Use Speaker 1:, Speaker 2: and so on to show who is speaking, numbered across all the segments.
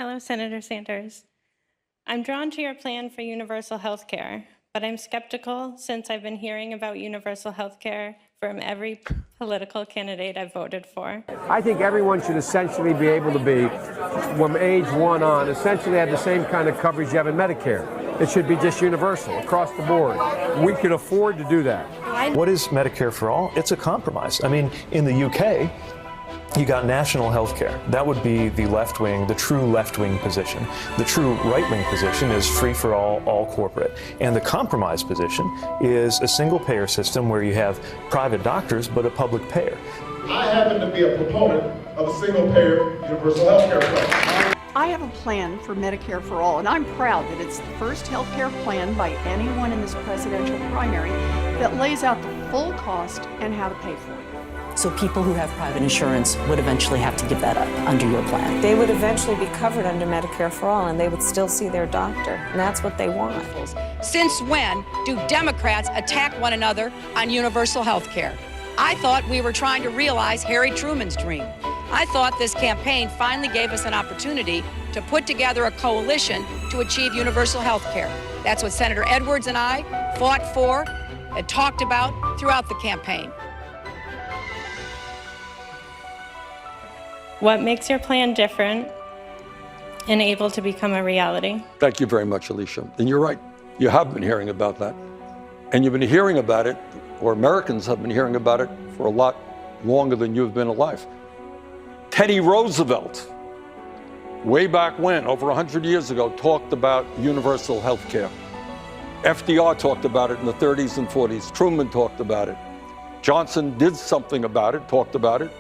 Speaker 1: Hello, Senator Sanders. I'm drawn to your plan for universal health care, but I'm skeptical since I've been hearing about universal health care from every political candidate I've voted for.
Speaker 2: I think everyone should essentially be able to be, from age 1 on, essentially have the same kind of coverage you have in Medicare. It should be just universal across the board. We could afford to do that.
Speaker 3: What is Medicare for All? It's a compromise. I mean, in the UK, you got national health care. That would be the left wing, the true left wing position. The true right wing position is free for all corporate. And the compromise position is a single payer system where you have private doctors but a public payer.
Speaker 4: I happen to be a proponent of a single payer universal health care plan.
Speaker 5: I have a plan for Medicare for All, and I'm proud that it's the first health care plan by anyone in this presidential primary that lays out the full cost and how to pay for it.
Speaker 6: So people who have private insurance would eventually have to give that up under your plan.
Speaker 7: They would eventually be covered under Medicare for All, and they would still see their doctor, and that's what they want.
Speaker 8: Since when do Democrats attack one another on universal health care? I thought we were trying to realize Harry Truman's dream. I thought this campaign finally gave us an opportunity to put together a coalition to achieve universal health care. That's what Senator Edwards and I fought for and talked about throughout the campaign.
Speaker 1: What makes your plan different and able to become a reality?
Speaker 9: Thank you very much, Alicia. And you're right. You have been hearing about that. And you've been hearing about it, or Americans have been hearing about it for a lot longer than you've been alive. Teddy Roosevelt, way back when, over 100 years ago, talked about universal health care. FDR talked about it in the 30s and 40s. Truman talked about it. Johnson did something about it, talked about it.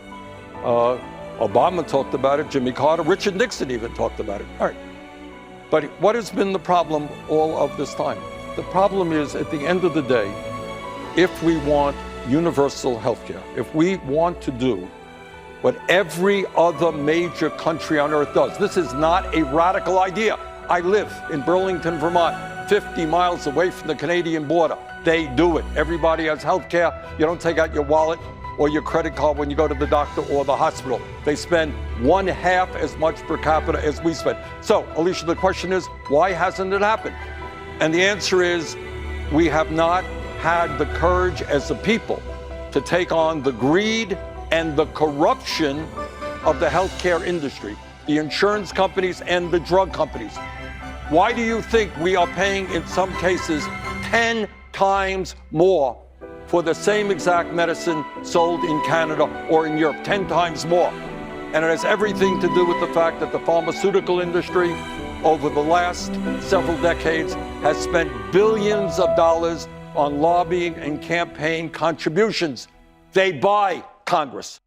Speaker 9: Obama talked about it. Jimmy Carter, Richard Nixon even talked about it. All right. But what has been the problem all of this time? The problem is, at the end of the day, if we want universal health care, if we want to do what every other major country on earth does, this is not a radical idea. I live in Burlington, Vermont, 50 miles away from the Canadian border. They do it. Everybody has health care. You don't take out your wallet or your credit card when you go to the doctor or the hospital. They spend 1/2 as much per capita as we spend. So, Alicia, the question is, why hasn't it happened? And the answer is, we have not had the courage as a people to take on the greed and the corruption of the healthcare industry, the insurance companies and the drug companies. Why do you think we are paying, in some cases, 10 times more for the same exact medicine sold in Canada or in Europe, 10 times more? And it has everything to do with the fact that the pharmaceutical industry over the last several decades has spent billions of dollars on lobbying and campaign contributions. They buy Congress.